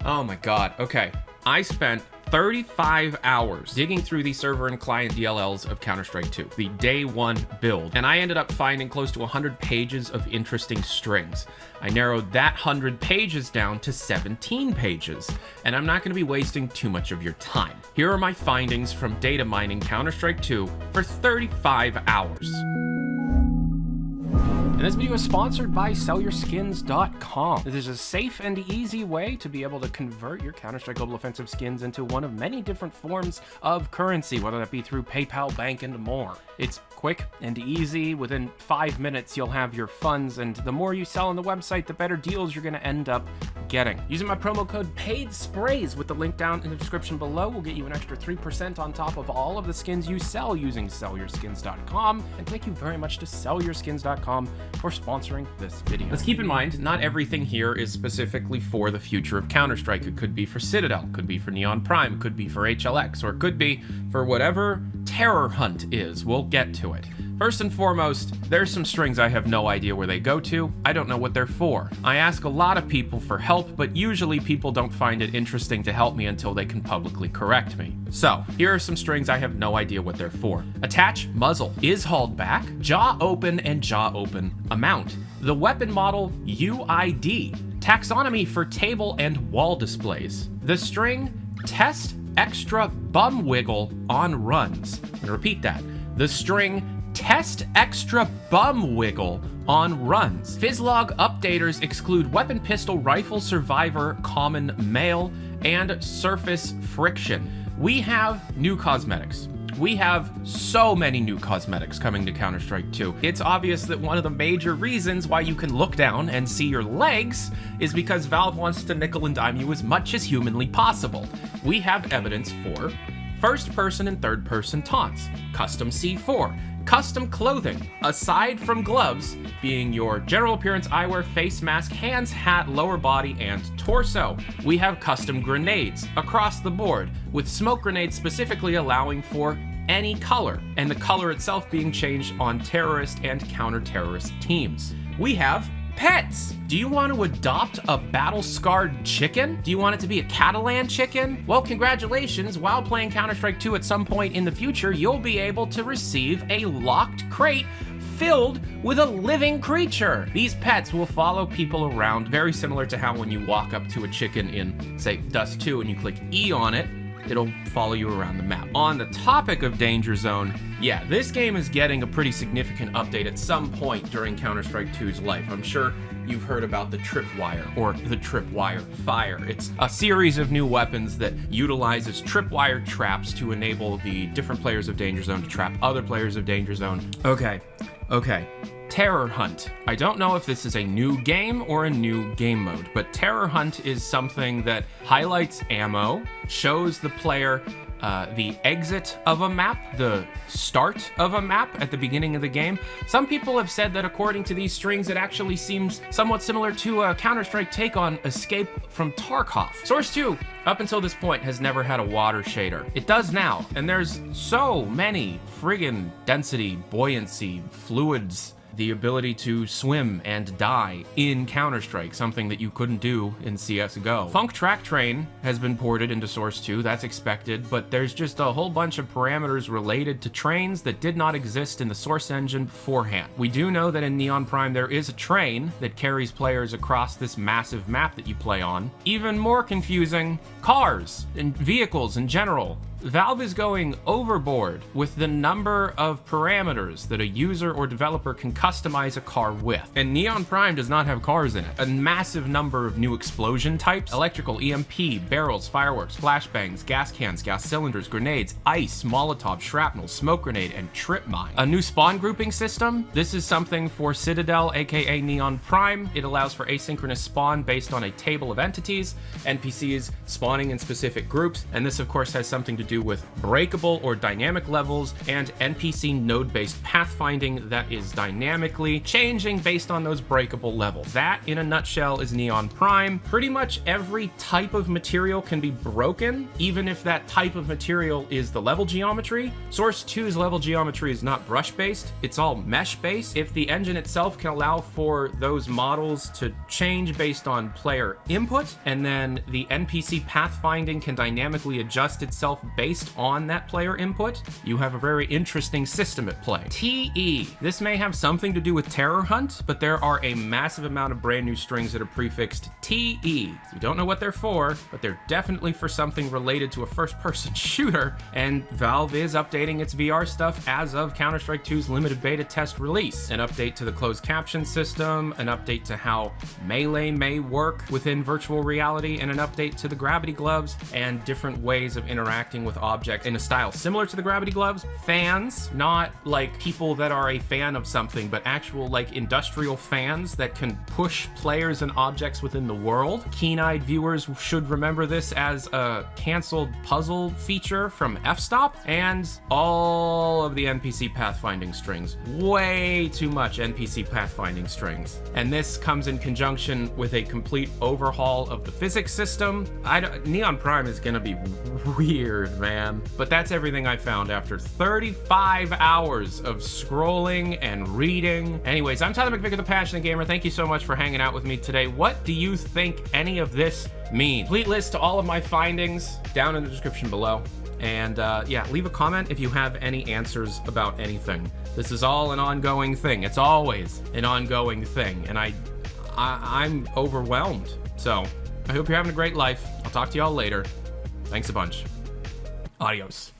Oh my god, okay. I spent 35 hours digging through the server and client DLLs of Counter-Strike 2, the day one build, and I ended up finding close to 100 pages of interesting strings. I narrowed that 100 pages down to 17 pages, and I'm not going to be wasting too much of your time. Here are my findings from data mining Counter-Strike 2 for 35 hours. And this video is sponsored by SellYourSkins.com. This is a safe and easy way to be able to convert your Counter-Strike Global Offensive skins into one of many different forms of currency, whether that be through PayPal, bank, and more. It's quick and easy. Within 5 minutes, you'll have your funds, and the more you sell on the website, the better deals you're going to end up getting. Using my promo code PAIDSPRAYS with the link down in the description below will get you an extra 3% on top of all of the skins you sell using SellYourSkins.com. And thank you very much to SellYourSkins.com for sponsoring this video. Let's keep in mind, not everything here is specifically for the future of Counter-Strike. It could be for Citadel, could be for Neon Prime, could be for HLX, or it could be for whatever Terror Hunt is. We'll get to it. First and foremost, there's some strings I have no idea where they go to. I don't know what they're for. I ask a lot of people for help, but usually people don't find it interesting to help me until they can publicly correct me. So, here are some strings I have no idea what they're for. Attach muzzle, is hauled back, jaw open and jaw open amount. The weapon model UID, taxonomy for table and wall displays. The string test extra bum wiggle on runs. I'm gonna repeat that. The string test extra bum wiggle on runs. Fizzlog updaters exclude weapon, pistol, rifle, survivor, common, male, and surface friction. We have new cosmetics. We have so many new cosmetics coming to Counter-Strike 2. It's obvious that one of the major reasons why you can look down and see your legs is because Valve wants to nickel and dime you as much as humanly possible. We have evidence for first-person and third-person taunts, custom C4, custom clothing, aside from gloves, being your general appearance, eyewear, face mask, hands, hat, lower body, and torso. We have custom grenades across the board, with smoke grenades specifically allowing for any color, and the color itself being changed on terrorist and counter-terrorist teams. We have pets. Do you want to adopt a battle-scarred chicken? Do you want it to be a Catalan chicken? Well, congratulations. While playing Counter-Strike 2 at some point in the future, you'll be able to receive a locked crate filled with a living creature. These pets will follow people around, very similar to how when you walk up to a chicken in, say, Dust 2 and you click E on it, it'll follow you around the map. On the topic of Danger Zone, yeah, this game is getting a pretty significant update at some point during Counter-Strike 2's life. I'm sure you've heard about the tripwire, or the tripwire fire. It's a series of new weapons that utilizes tripwire traps to enable the different players of Danger Zone to trap other players of Danger Zone. Okay. Terror Hunt. I don't know if this is a new game or a new game mode, but Terror Hunt is something that highlights ammo, shows the player the exit of a map, the start of a map at the beginning of the game. Some people have said that according to these strings, it actually seems somewhat similar to a Counter-Strike take on Escape from Tarkov. Source 2, up until this point, has never had a water shader. It does now, and there's so many friggin' density, buoyancy, fluids, the ability to swim and die in Counter-Strike, something that you couldn't do in CSGO. Funk Track Train has been ported into Source 2, that's expected, but there's just a whole bunch of parameters related to trains that did not exist in the Source engine beforehand. We do know that in Neon Prime there is a train that carries players across this massive map that you play on. Even more confusing, cars and vehicles in general. Valve is going overboard with the number of parameters that a user or developer can customize a car with. And Neon Prime does not have cars in it. A massive number of new explosion types, electrical, EMP, barrels, fireworks, flashbangs, gas cans, gas cylinders, grenades, ice, Molotov, shrapnel, smoke grenade, and trip mine. A new spawn grouping system. This is something for Citadel, aka Neon Prime. It allows for asynchronous spawn based on a table of entities, NPCs spawning in specific groups, and this of course has something to do with breakable or dynamic levels and NPC node-based pathfinding that is dynamic dynamically changing based on those breakable levels. That, in a nutshell, is Neon Prime. Pretty much every type of material can be broken, even if that type of material is the level geometry. Source 2's level geometry is not brush-based, it's all mesh-based. If the engine itself can allow for those models to change based on player input, and then the NPC pathfinding can dynamically adjust itself based on that player input, you have a very interesting system at play. TE. This may have something to do with Terror Hunt, but there are a massive amount of brand new strings that are prefixed TE. We don't know what they're for, but they're definitely for something related to a first-person shooter, and Valve is updating its VR stuff as of Counter-Strike 2's limited beta test release. An update to the closed caption system, an update to how melee may work within virtual reality, and an update to the gravity gloves and different ways of interacting with objects in a style similar to the gravity gloves. Fans, not like people that are a fan of something, but actual like industrial fans that can push players and objects within the world. Keen-eyed viewers should remember this as a canceled puzzle feature from F-Stop, and all of the NPC pathfinding strings. Way too much NPC pathfinding strings. And this comes in conjunction with a complete overhaul of the physics system. Neon Prime is gonna be weird, man. But that's everything I found after 35 hours of scrolling and reading. Anyways, I'm Tyler McVicker, the Passionate Gamer. Thank you so much for hanging out with me today. What do you think any of this means? Complete list to all of my findings down in the description below. And yeah, leave a comment if you have any answers about anything. This is all an ongoing thing. It's always an ongoing thing. And I'm overwhelmed. So I hope you're having a great life. I'll talk to y'all later. Thanks a bunch. Adios.